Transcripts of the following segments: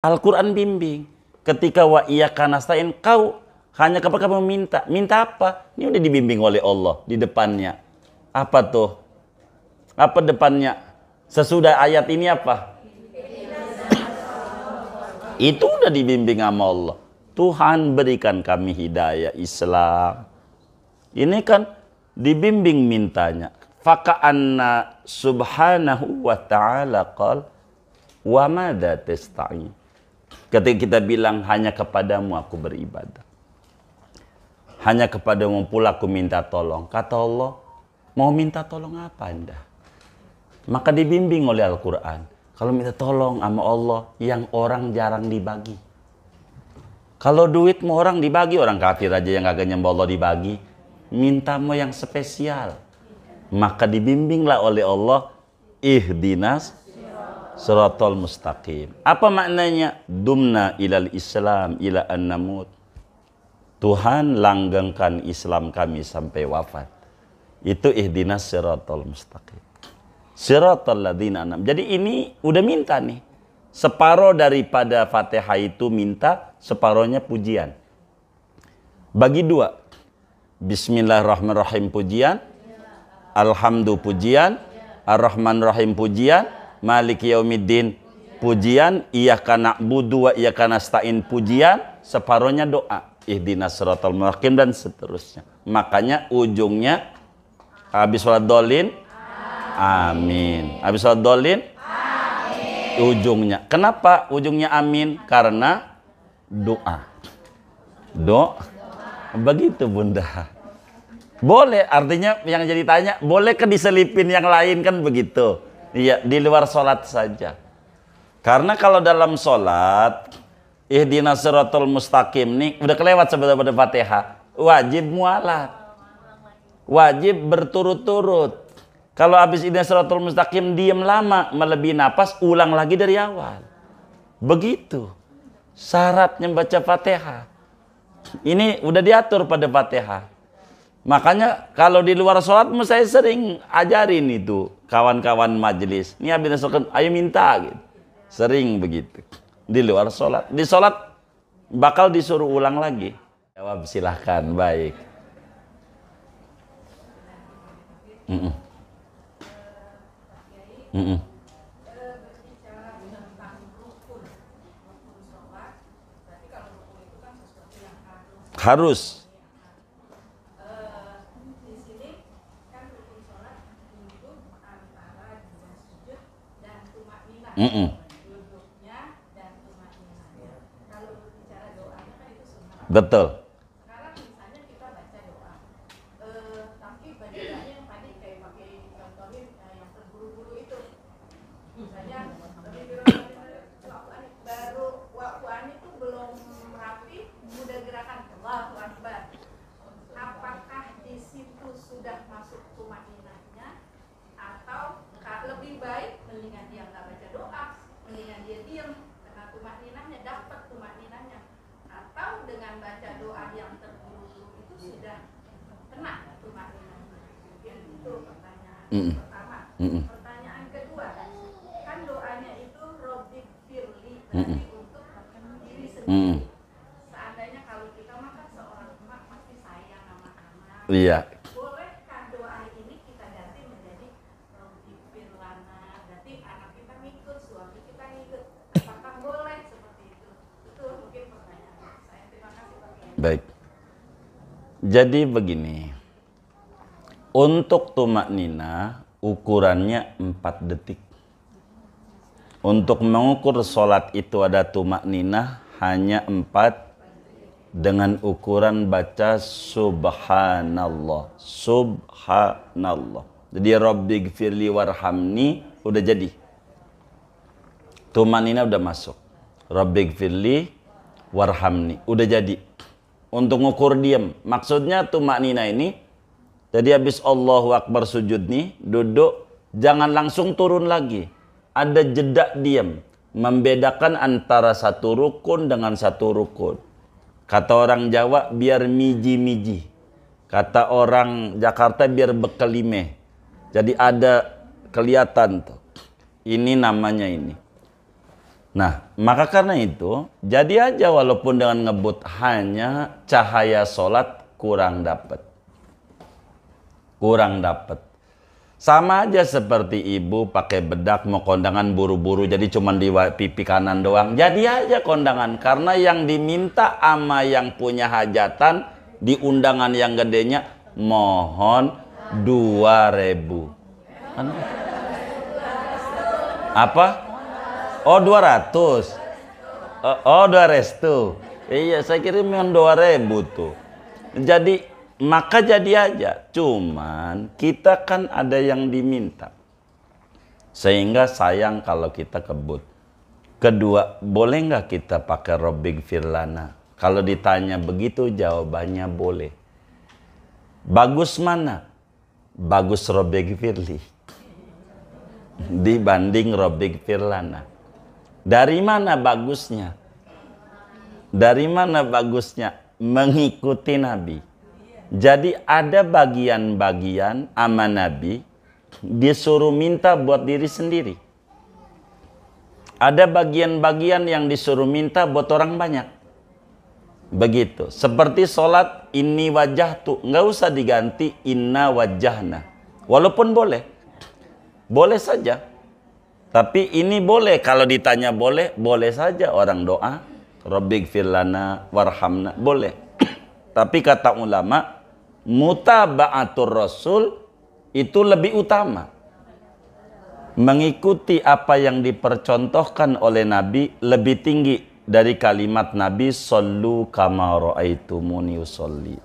Al-Quran bimbing. Ketika wa iyyaka nasta'in, kau hanya kepada kamu minta. Minta apa? Ini udah dibimbing oleh Allah di depannya. Apa tuh? Apa depannya? Sesudah ayat ini apa? Itu udah dibimbing sama Allah. Tuhan berikan kami hidayah Islam. Ini kan dibimbing mintanya. Faka'anna subhanahu wa ta'ala qal wa madza tasta'in. Ketika kita bilang hanya kepadamu aku beribadah. Hanya kepadamu pula aku minta tolong. Kata Allah, mau minta tolong apa Anda? Maka dibimbing oleh Al-Quran. Kalau minta tolong sama Allah yang orang jarang dibagi. Kalau duit mau orang dibagi, orang kafir aja yang kagak nyembah Allah dibagi. Minta mau yang spesial. Maka dibimbinglah oleh Allah, ihdinas siratal mustaqim. Apa maknanya? Dumna ilal Islam ila an namut. Tuhan langgengkan Islam kami sampai wafat. Itu ihdinas siratal mustaqim. Siratal ladzina an'am. Jadi ini udah minta nih. Separuh daripada Fatihah itu minta, separuhnya pujian. Bagi dua. Bismillahirrahmanirrahim pujian. Alhamdulillah pujian. Ar-Rahman-Rahim pujian. Maliki yaumiddin pujian. Iyyaka na'budu wa iyyaka nasta'in pujian. Separuhnya doa. Ihdinas siratal mustaqim dan seterusnya. Makanya ujungnya habis sholat dolin, amin. Habis sholat dolin, amin. Ujungnya. Kenapa ujungnya amin? Karena doa. Begitu Bunda. Boleh, artinya yang jadi tanya, boleh ke diselipin yang lain kan begitu? Iya, di luar sholat saja. Karena kalau dalam sholat, ihdinas siratal mustaqim nih udah kelewat sebenarnya Fatihah. Wajib mualat. Wajib berturut-turut. Kalau habis ihdinas siratal mustaqim diem lama, melebihi napas, ulang lagi dari awal. Begitu. Syaratnya baca Fatihah. Ini udah diatur pada Fatihah. Makanya kalau di luar sholat saya sering ajarin itu kawan-kawan majelis. Ini habis sholat, ayo minta gitu. Sering begitu. Di luar sholat. Di sholat bakal disuruh ulang lagi. Jawab silahkan, baik. Harus. Betul. Sekarang misalnya kita baca doa, tapi bacanya yang tadi kayak pakai contohin yang terburu-buru itu, misalnya baru wakuan itu belum rapi, mudah gerakan Allahu Akbar. Apakah di situ sudah masuk tumaninahnya atau lebih baik mendingan dia nggak baca doa, mendingan dia diam karena tumaninahnya dapat tumaninahnya. Atau dengan baca doa yang terburu-buru itu sudah kena tumaninahnya. Itu pertanyaan pertama. Pertanyaan kedua, kan doanya itu Robbik Firli, berarti untuk diri sendiri. Seandainya kalau kita makan seorang emak pasti sayang sama anak. Iya. Bolehkah doa ini kita ganti menjadi Robbik Firlana? Berarti anak kita ngikut, suami kita ngikut. Apakah boleh seperti itu? Itu mungkin pertanyaan saya. Terima kasih Pak Kiai. Baik. Jadi begini. Untuk tumaknina ukurannya 4 detik. Untuk mengukur sholat itu ada tumaknina hanya 4 dengan ukuran baca subhanallah. Subhanallah. Jadi rabbighfirli warhamni udah jadi. Tumaknina udah masuk. Rabbighfirli warhamni udah jadi. Untuk ngukur diam. Maksudnya tumaknina ini jadi habis Allahu Akbar sujud nih, duduk, jangan langsung turun lagi. Ada jeda diam, membedakan antara satu rukun dengan satu rukun. Kata orang Jawa, biar miji-miji. Kata orang Jakarta, biar bekelime. Jadi ada kelihatan tuh. Ini namanya ini. Nah, maka karena itu, jadi aja walaupun dengan ngebut hanya cahaya sholat kurang dapat. Kurang dapat. Sama aja seperti ibu pakai bedak mau kondangan buru-buru jadi cuman di pipi kanan doang. Jadi aja kondangan karena yang diminta ama yang punya hajatan di undangan yang gedenya mohon 2.000. Apa? Oh 200. Oh 200. Iya, saya kirim yang 2.000 tuh. Jadi maka jadi aja, cuman kita kan ada yang diminta. Sehingga sayang kalau kita kebut. Kedua, boleh nggak kita pakai Rabbig Firlana? Kalau ditanya begitu jawabannya boleh. Bagus mana? Bagus Rabbig Firli dibanding Rabbig Firlana. Dari mana bagusnya? Dari mana bagusnya? Mengikuti Nabi. Jadi ada bagian-bagian ama Nabi disuruh minta buat diri sendiri. Ada bagian-bagian yang disuruh minta buat orang banyak. Begitu. Seperti sholat inni wajahtu. Nggak usah diganti inna wajahna. Walaupun boleh. Boleh saja. Tapi ini boleh. Kalau ditanya boleh, boleh saja orang doa. Rabbig firlana warhamna. Boleh. Tapi kata ulama, mutaba'atur rasul itu lebih utama. Mengikuti apa yang dipercontohkan oleh Nabi lebih tinggi dari kalimat Nabi sallu kama ra'aitumuni usolli.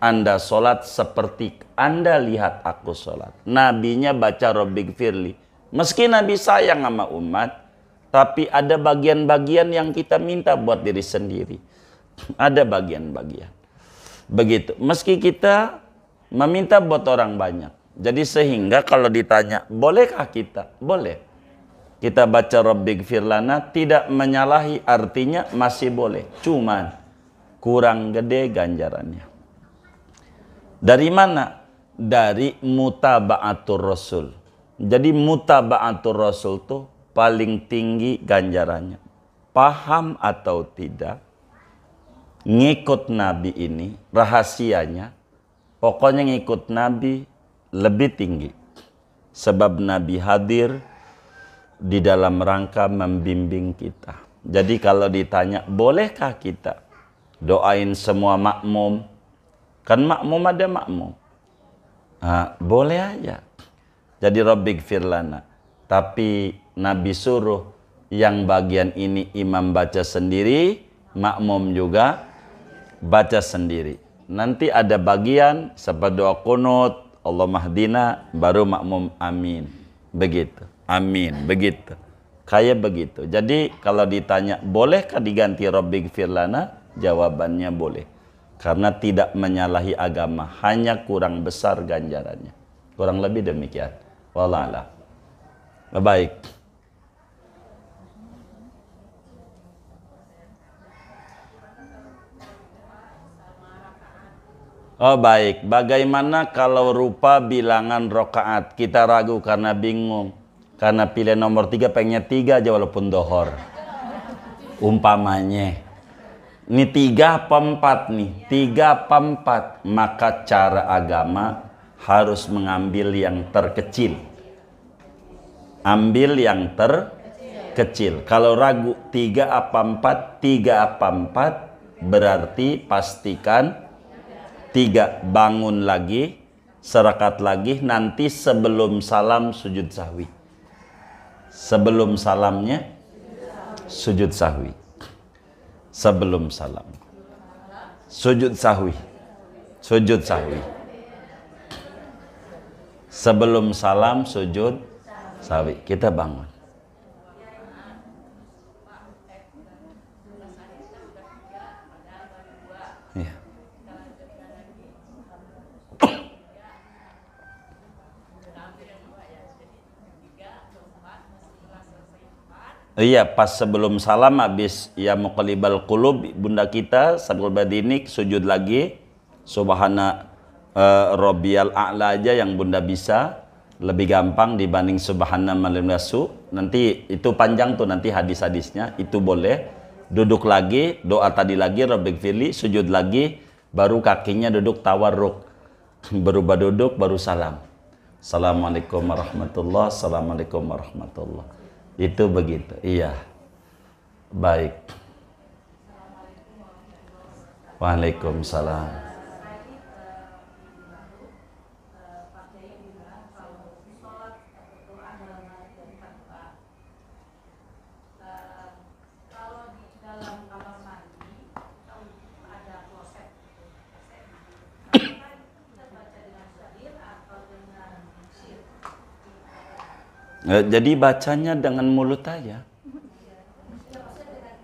Anda sholat seperti Anda lihat aku sholat. Nabinya baca Rabbig firli. Meski Nabi sayang sama umat, tapi ada bagian-bagian yang kita minta buat diri sendiri. Ada bagian-bagian. Begitu. Meski kita meminta buat orang banyak. Jadi sehingga kalau ditanya, bolehkah kita? Boleh. Kita baca Rabbig firlana tidak menyalahi, artinya masih boleh. Cuman kurang gede ganjarannya. Dari mana? Dari mutaba'atur rasul. Jadi mutaba'atur rasul tuh paling tinggi ganjarannya. Paham atau tidak? Ngikut Nabi ini rahasianya pokoknya ngikut Nabi lebih tinggi sebab Nabi hadir di dalam rangka membimbing kita. Jadi kalau ditanya bolehkah kita doain semua makmum, kan makmum ada makmum, boleh aja. Jadi Rabbig firlana, tapi Nabi suruh yang bagian ini imam baca sendiri, makmum juga baca sendiri. Nanti ada bagian seperti doa kunut, Allah mahdina, baru makmum amin. Begitu. Amin. Begitu. Kayak begitu. Jadi kalau ditanya bolehkah diganti Rabbig firlana? Jawabannya boleh. Karena tidak menyalahi agama, hanya kurang besar ganjarannya. Kurang lebih demikian. Wallahu a'lam. Baik. Oh baik, bagaimana kalau rupa bilangan rokaat? Kita ragu karena bingung. Karena pilih nomor 3 pengennya 3 aja walaupun dohor. Umpamanya. Ini 3 apa 4 nih? 3 apa 4? Maka cara agama harus mengambil yang terkecil. Ambil yang terkecil. Kalau ragu 3 apa 4? 3 apa 4? Berarti pastikan 3 bangun lagi, serakat lagi, nanti sebelum salam sujud sahwi. Sebelum salamnya sujud sahwi. Sebelum salam sujud sahwi. Sujud sahwi. Sebelum salam sujud sahwi. Kita bangun. Ya. Iya, pas sebelum salam habis ya muqallibal qulub bunda kita Sabul Badinik sujud lagi subhana rabbiyal a'la aja yang bunda bisa lebih gampang dibanding subhana malim nasu. Nanti itu panjang tuh nanti hadis-hadisnya, itu boleh. Duduk lagi, doa tadi lagi, Rabbighfirli, sujud lagi, baru kakinya duduk tawarruk. Berubah duduk, baru salam. Assalamualaikum warahmatullahi, assalamualaikum warahmatullahi. Itu begitu, iya. Baik. Waalaikumsalam. Jadi bacanya dengan mulut aja.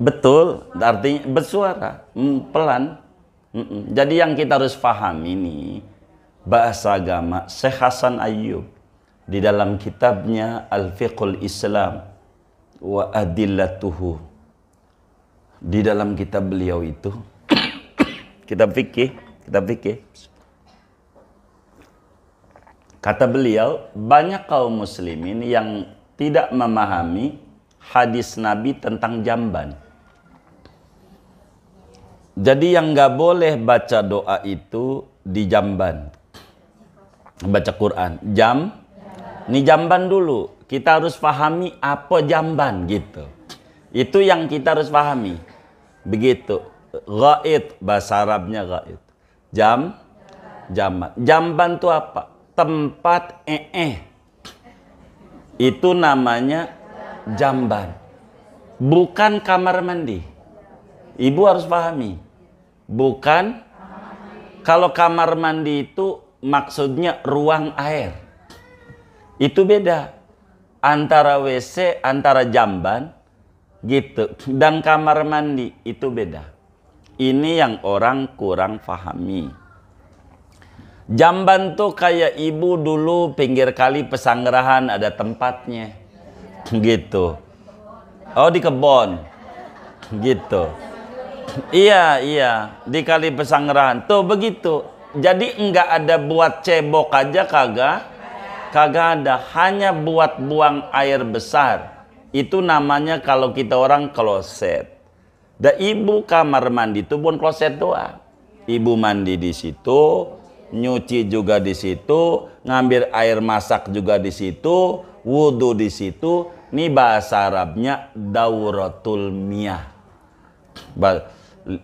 Betul, artinya bersuara, pelan. Jadi yang kita harus pahami ini, bahasa agama Syekh Hasan Ayyub di dalam kitabnya Al-Fiqhul Islam wa Adillatuhu. Di dalam kitab beliau itu, kitab fikih. Kata beliau, banyak kaum muslimin yang tidak memahami hadis Nabi tentang jamban. Jadi yang nggak boleh baca doa itu di jamban. Baca Quran. Ini jamban dulu. Kita harus pahami apa jamban gitu. Itu yang kita harus pahami. Begitu. Ghaid, bahasa Arabnya ghaid. Jamban. Jamban itu apa? Tempat itu namanya jamban, bukan kamar mandi. Ibu harus pahami, bukan. Kalau kamar mandi itu maksudnya ruang air, itu beda antara WC, antara jamban gitu, dan kamar mandi itu beda. Ini yang orang kurang pahami. Jamban tuh kayak ibu dulu pinggir kali Pesanggerahan ada tempatnya gitu. Oh, di kebon gitu. Iya di kali Pesanggerahan tuh begitu. Jadi enggak ada buat cebok aja, kagak ada, hanya buat buang air besar. Itu namanya kalau kita orang kloset. Dan ibu kamar mandi itu bukan kloset doang. Ibu mandi di situ, nyuci juga di situ, ngambil air masak juga di situ, wudhu di situ. Ini bahasa Arabnya dauratul miyah.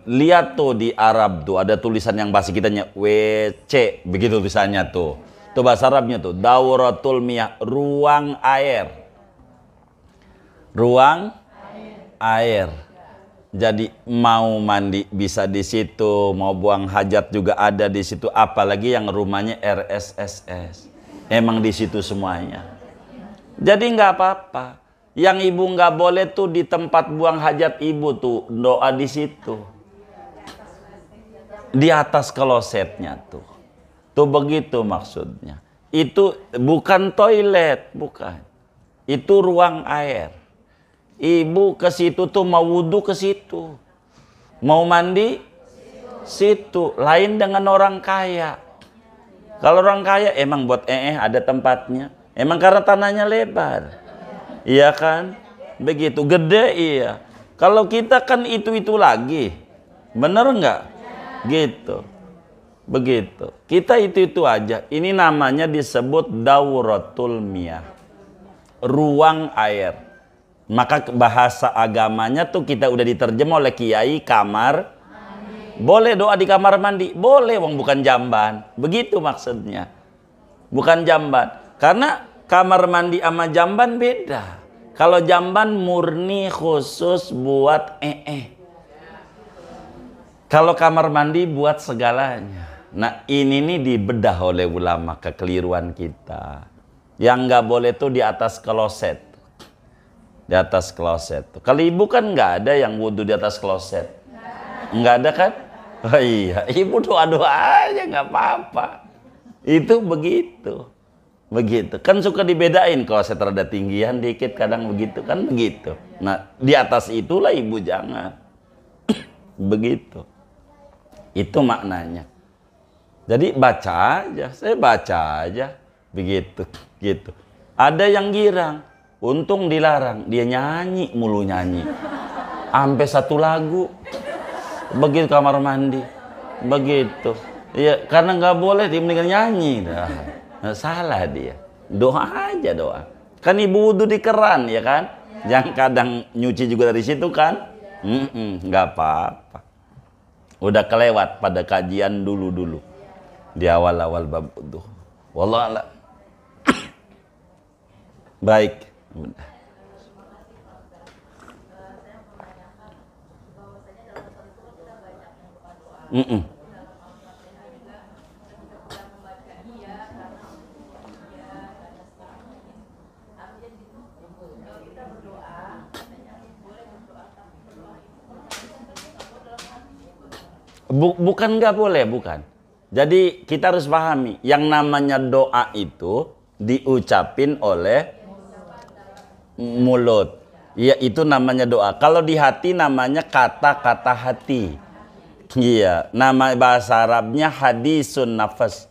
Lihat tuh di Arab tuh ada tulisan yang bahasa kitanya WC, begitu tulisannya tuh. Tuh bahasa Arabnya tuh dauratul miyah, ruang air. Ruang air. Jadi mau mandi bisa di situ, mau buang hajat juga ada di situ, apalagi yang rumahnya RSSS. Emang di situ semuanya. Jadi nggak apa-apa. Yang ibu nggak boleh tuh di tempat buang hajat ibu tuh doa di situ. Di atas klosetnya tuh. Tuh begitu maksudnya. Itu bukan toilet, bukan. Itu ruang air. Ibu ke situ tuh mau wudhu ke situ, mau mandi situ. Lain dengan orang kaya. Kalau orang kaya emang buat ada tempatnya. Emang karena tanahnya lebar, iya kan? Begitu gede, iya. Kalau kita kan itu lagi, bener nggak? Gitu, begitu. Kita itu aja. Ini namanya disebut dauratul miyah, ruang air. Maka bahasa agamanya tuh kita udah diterjemah oleh kiai kamar. Boleh doa di kamar mandi, boleh, wong bukan jamban. Begitu maksudnya. Bukan jamban. Karena kamar mandi sama jamban beda. Kalau jamban murni khusus buat Kalau kamar mandi buat segalanya. Nah, ini nih dibedah oleh ulama, kekeliruan kita. Yang nggak boleh tuh di atas kloset. Di atas kloset. Kalau ibu kan nggak ada yang wudhu di atas kloset. Nggak ada kan? Oh iya, ibu doa-doa aja nggak apa-apa. Itu begitu. Begitu. Kan suka dibedain kloset rada tinggian dikit, kadang begitu kan begitu. Nah, di atas itulah ibu jangan. Begitu. Itu maknanya. Jadi baca aja, saya baca aja. Begitu, gitu. Ada yang girang. Untung dilarang, dia nyanyi mulu nyanyi. Sampai satu lagu. Begitu kamar mandi. Begitu. Ya, karena nggak boleh dia mendingan nyanyi. Nah, salah dia. Doa aja doa. Kan ibu wudu di keran ya kan? Yang kadang nyuci juga dari situ kan? Nggak apa-apa. Udah kelewat pada kajian dulu-dulu. Di awal-awal bab wudu. Wallah. Baik. Bukan nggak boleh, bukan. Jadi kita harus pahami, yang namanya doa itu diucapin oleh mulut. Ya, itu namanya doa. Kalau di hati namanya kata-kata hati. Iya, nama bahasa Arabnya hadisun nafas.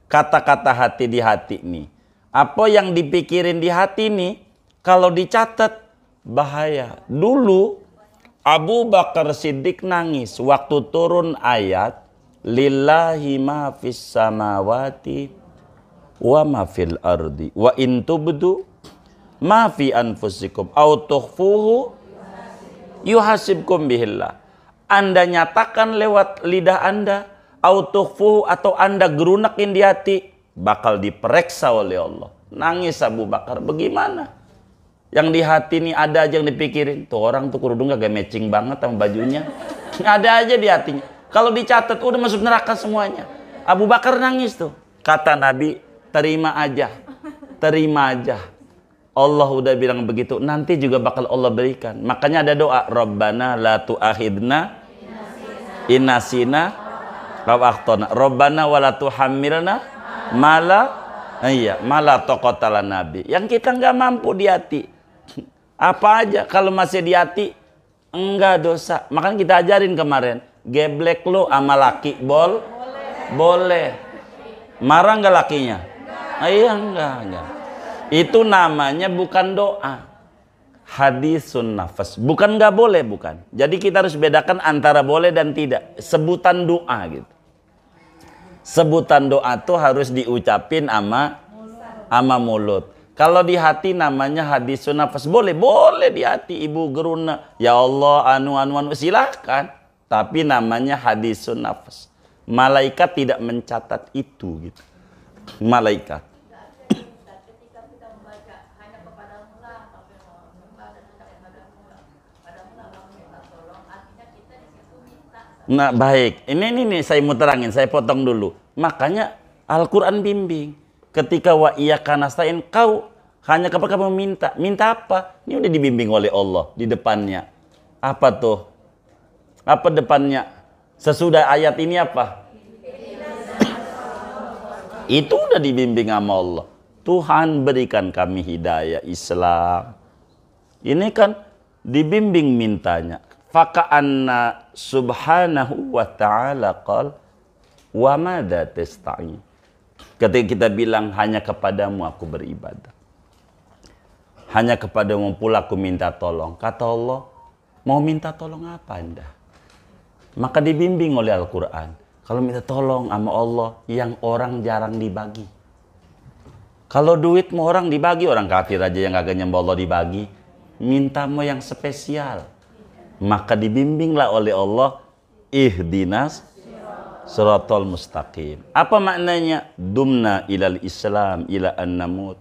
Kata-kata hati di hati nih. Apa yang dipikirin di hati nih, kalau dicatat bahaya. Dulu Abu Bakar Siddiq nangis waktu turun ayat lillahi ma fis samawati wa ma fil ardi wa in tubdu ma fi anfusikum au tukhfuhu yuhasibkum bihillah. Anda nyatakan lewat lidah Anda, au tukhfuhu atau Anda gerunakin di hati, bakal diperiksa oleh Allah. Nangis Abu Bakar, bagaimana? Yang di hati nih ada aja yang dipikirin. Tuh orang tuh kerudung gak matching banget sama bajunya. Ada aja di hatinya. Kalau dicatat udah masuk neraka semuanya. Abu Bakar nangis tuh. Kata Nabi, terima aja. Terima aja. Allah udah bilang begitu. Nanti juga bakal Allah berikan. Makanya ada doa. Rabbana la tu'akhidna inasina rawakhtona. Rabbana wa la tuhammilna mala toqotala Nabi. Yang kita nggak mampu di hati. Apa aja kalau masih di hati enggak dosa. Makanya kita ajarin kemarin, geblek lu sama laki boleh. Marah enggak lakinya? Iya enggak. Itu namanya bukan doa. Hadisun nafas. Bukan enggak boleh, bukan. Jadi kita harus bedakan antara boleh dan tidak. Sebutan doa gitu. Sebutan doa tuh harus diucapin sama mulut. Kalau di hati namanya hadisun nafas. Boleh di hati ibu geruna. Ya Allah, anu, silahkan. Tapi namanya hadisun nafas. Malaikat tidak mencatat itu gitu. Malaikat. Nah baik, ini saya mau terangin, saya potong dulu. Makanya Al-Quran bimbing. Ketika wa iyyaka nasta'in, kau hanya kepada kamu minta. Minta apa? Ini udah dibimbing oleh Allah di depannya. Apa tuh? Apa depannya? Sesudah ayat ini apa? Itu udah dibimbing sama Allah. Tuhan berikan kami hidayah Islam. Ini kan dibimbing mintanya. Faka'anna subhanahu wa ta'ala qal wa madza tasta'in. Ketika kita bilang hanya kepadamu aku beribadah. Hanya kepadamu pula aku minta tolong. Kata Allah, mau minta tolong apa Anda? Maka dibimbing oleh Al-Quran. Kalau minta tolong sama Allah yang orang jarang dibagi. Kalau duit mau orang dibagi, orang kafir aja yang kagak nyembah Allah dibagi. Minta mau yang spesial. Maka dibimbinglah oleh Allah, ihdinas siratal mustaqim. Apa maknanya? Dumna ilal Islam ila an namut.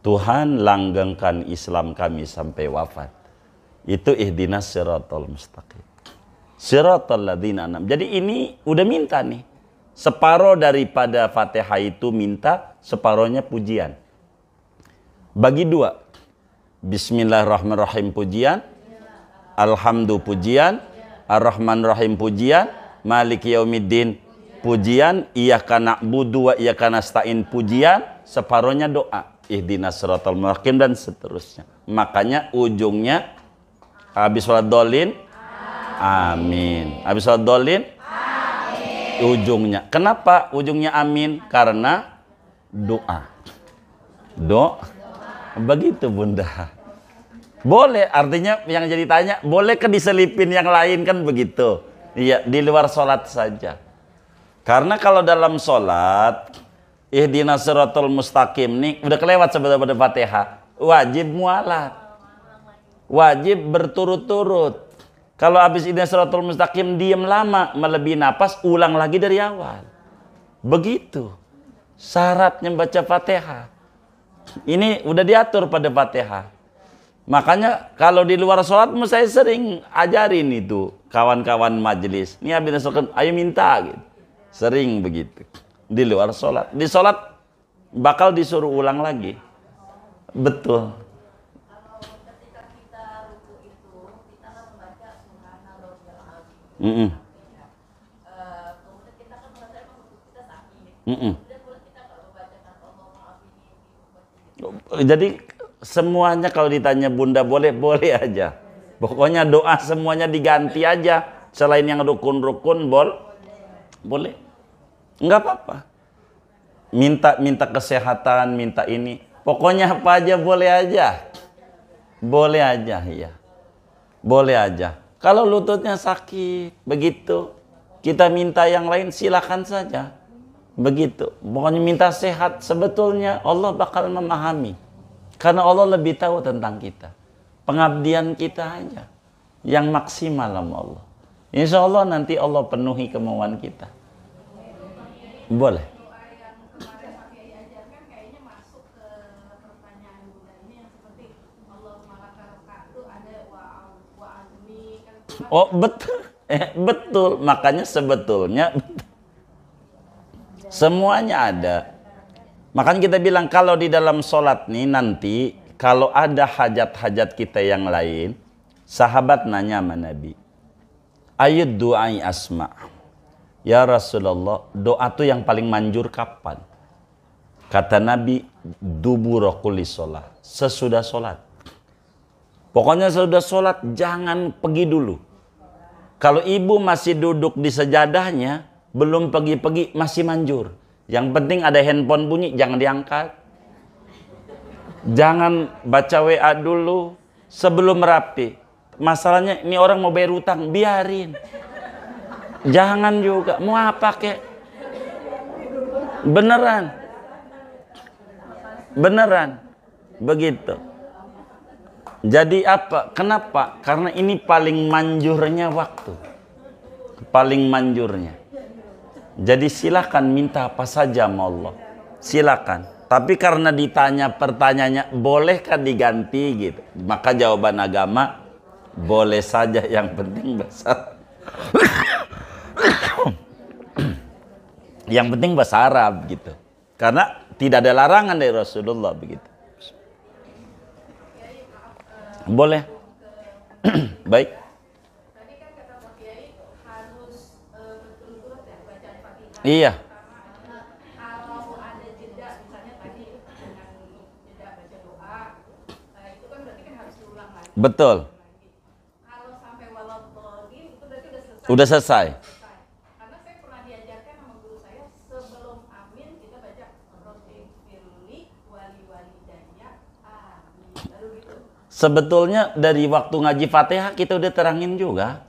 Tuhan langgengkan Islam kami sampai wafat. Itu ihdinas siratal mustaqim. Siratal ladzina an'am. Jadi ini udah minta nih. Separuh daripada Fatihah itu minta, separuhnya pujian. Bagi dua. Bismillahirrahmanirrahim pujian. Alhamdu pujian. Ar-Rahman Rahim pujian. Maliki yaumiddin pujian. Iyyaka na'budu wa iyyaka nasta'in pujian. Separuhnya doa. Ihdinas siratal mustaqim dan seterusnya. Makanya ujungnya habis sholat dolin amin. Habis sholat dolin ujungnya. Kenapa ujungnya amin? Karena doa. Begitu Bunda. Boleh, artinya yang jadi tanya, boleh ke diselipin yang lain kan begitu? Iya, di luar sholat saja. Karena kalau dalam sholat, ihdinas siratal mustaqim nih, udah kelewat sebenarnya Fatihah, wajib mualat. Wajib berturut-turut. Kalau habis ihdinas siratal mustaqim diam lama, melebihi napas, ulang lagi dari awal. Begitu. Syaratnya baca Fatihah. Ini udah diatur pada Fatihah. Makanya kalau di luar sholat saya sering ajarin itu kawan-kawan majelis. Ini habis sholat, ayo minta gitu. Sering begitu. Di luar sholat. Di sholat bakal disuruh ulang lagi. Betul. Kalau ketika kita ruku itu, kita kan membaca subhanallahil azim. Kemudian kita kan merasa emang ruku kita sakit. Kemudian kita kalau membacakan Allahumma afini. Jadi semuanya kalau ditanya Bunda boleh aja. Pokoknya doa semuanya diganti aja. Selain yang rukun-rukun boleh. Enggak apa-apa. Minta kesehatan, minta ini. Pokoknya apa aja boleh aja. Boleh aja, ya. Boleh aja. Kalau lututnya sakit, begitu. Kita minta yang lain silakan saja. Begitu. Pokoknya minta sehat, sebetulnya Allah bakal memahami. Karena Allah lebih tahu tentang kita. Pengabdian kita aja yang maksimal sama Allah. Insya Allah nanti Allah penuhi kemauan kita. Boleh. Doa yang kemarin pakai diajarkan kayaknya masuk ke pertanyaan Bunda ini yang seperti Allahumma lakal itu ada wa azmi kan. Oh betul. Betul. Makanya sebetulnya semuanya ada. Makanya kita bilang kalau di dalam sholat nih nanti kalau ada hajat-hajat kita yang lain, sahabat nanya sama Nabi, ayat du'ai asma. Ya Rasulullah, doa tuh yang paling manjur kapan? Kata Nabi, dubura kulli sholat, sesudah sholat. Pokoknya sesudah sholat jangan pergi dulu. Kalau ibu masih duduk di sejadahnya, belum pergi-pergi masih manjur. Yang penting ada handphone bunyi, jangan diangkat. Jangan baca WA dulu sebelum rapi. Masalahnya ini orang mau bayar utang, biarin. Jangan juga, mau apa kek? Beneran. Begitu. Jadi apa? Kenapa? Karena ini paling manjurnya waktu. Paling manjurnya. Jadi silakan minta apa saja sama Allah. Silakan. Tapi karena ditanya pertanyaannya, bolehkah diganti gitu. Maka jawaban agama, boleh saja, yang penting bahasa. Yang penting bahasa Arab gitu. Karena tidak ada larangan dari Rasulullah begitu. Boleh. Baik. Tadi kan kata Pak Kiai harus berturut-turut ya bacaan Fatihah. Iya. Kalau ada jeda misalnya tadi dengan jeda baca doa, itu kan berarti kan harus diulang lagi. Betul. Kalau sampai waladhdallin itu berarti udah selesai. Udah selesai. Karena saya pernah diajarkan sama guru saya sebelum amin kita baca Rabbighfirli wali walidayya amin. Baru gitu. Sebetulnya dari waktu ngaji Fatihah kita udah terangin juga.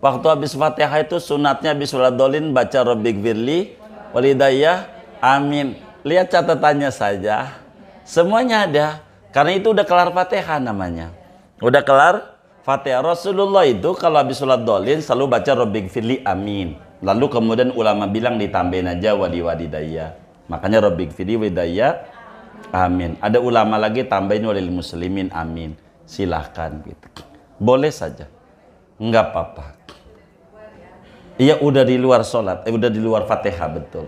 Waktu habis Fatihah itu sunatnya habis waladhdallin baca Rabbighfirli walidayya amin. Lihat catatannya saja. Semuanya ada. Karena itu udah kelar Fatihah namanya. Udah kelar Fatihah. Rasulullah itu kalau habis waladhdallin selalu baca Rabbighfirli amin. Lalu kemudian ulama bilang ditambahin aja wali walidayya. Makanya Rabbighfirli walidayya amin. Ada ulama lagi tambahin walil muslimin amin. Silahkan gitu. Boleh saja. Enggak apa-apa. Iya udah di luar sholat. Udah di luar Fatihah betul.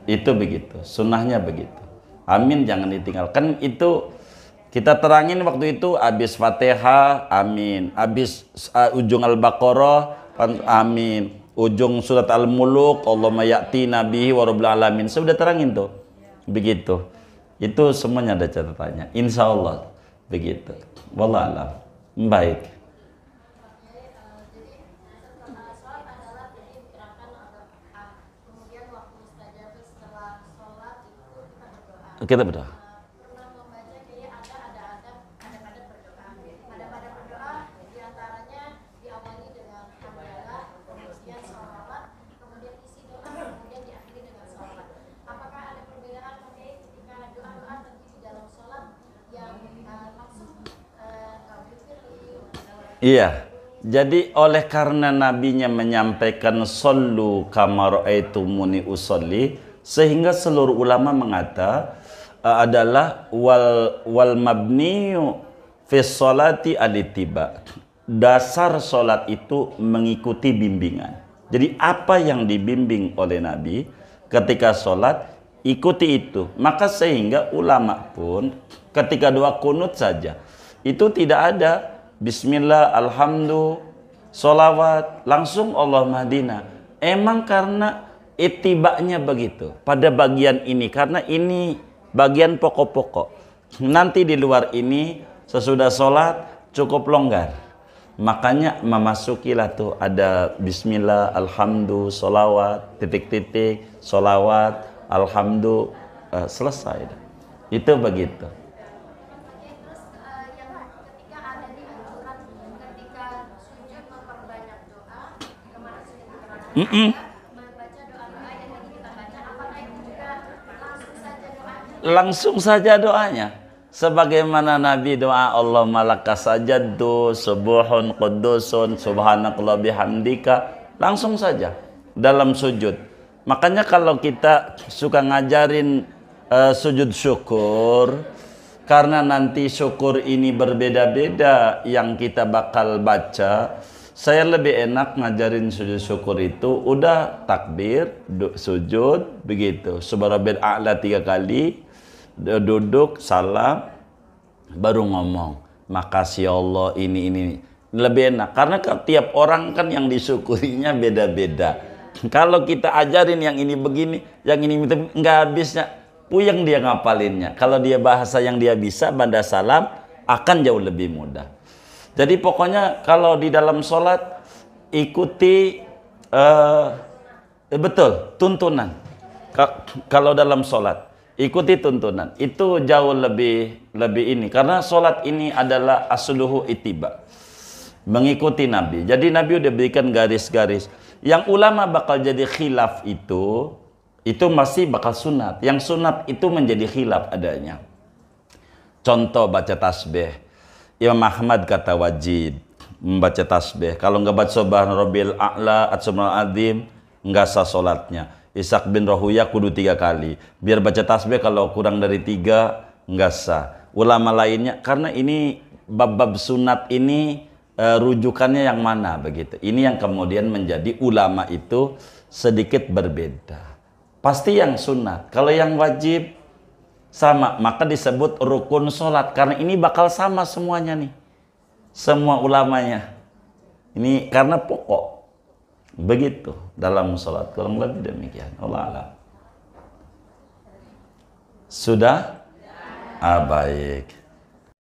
Itu begitu. Sunnahnya begitu. Amin jangan ditinggalkan. Itu kita terangin waktu itu habis Fatihah amin. Habis ujung Al-Baqarah amin. Ujung surat Al-Muluk Allahumma ya'ti nabihi wa rabbil alamin. Sudah terangin tuh. Begitu. Itu semuanya ada catatannya. Insya Allah begitu. Wallahualam. Baik. Kita berdoa. Iya. Jadi oleh karena nabinya menyampaikan sallu kama raaitumuni usolli, sehingga seluruh ulama mengata adalah wal mabniyu fi sholati al-ittiba. Dasar salat itu mengikuti bimbingan. Jadi apa yang dibimbing oleh Nabi ketika salat, ikuti itu. Maka sehingga ulama pun ketika doa kunut saja itu tidak ada bismillah, alhamdulillah, sholawat, langsung Allah Madinah. Emang karena itibanya begitu pada bagian ini, karena ini bagian pokok-pokok. Nanti di luar ini sesudah sholat cukup longgar. Makanya memasukilah tuh ada bismillah, alhamdulillah, sholawat, titik-titik, sholawat, alhamdulillah, selesai. Itu begitu. Langsung saja doanya. Sebagaimana Nabi doa Allah malaka sajadtu subuhun qudusun subhanakallah bihamdika, langsung saja dalam sujud. Makanya kalau kita suka ngajarin sujud syukur, karena nanti syukur ini berbeda-beda yang kita bakal baca, saya lebih enak ngajarin sujud syukur itu udah takbir, sujud begitu, subhanallah a'la 3 kali, duduk salam, baru ngomong makasih Allah ini lebih enak, karena tiap orang kan yang disyukurinya beda-beda. Kalau kita ajarin yang ini begini, yang ini nggak habisnya, puyeng dia ngapalinnya. Kalau dia bahasa yang dia bisa, banda salam akan jauh lebih mudah. Jadi pokoknya kalau di dalam sholat ikuti betul tuntunan. Kalau dalam sholat ikuti tuntunan, itu jauh lebih ini, karena sholat ini adalah asluhu ittiba, mengikuti Nabi. Jadi Nabi udah berikan garis-garis. Yang ulama bakal jadi khilaf itu masih bakal sunat. Yang sunat itu menjadi khilaf adanya. Contoh baca tasbih, Imam Ahmad kata wajib membaca tasbih. Kalau nggak baca subhan rabbil a'la at-subhanal azim, nggak sah sholatnya. Ishaq bin Rahuya kudu 3 kali. Biar baca tasbih, kalau kurang dari 3 nggak sah. Ulama lainnya, karena ini bab-bab sunat ini rujukannya yang mana begitu. Ini yang kemudian menjadi ulama itu sedikit berbeda. Pasti yang sunat. Kalau yang wajib sama, maka disebut rukun sholat, karena ini bakal sama semuanya nih, semua ulamanya ini, karena pokok begitu dalam sholat. Kurang lebih demikian. Allah alam. Sudah? Baik.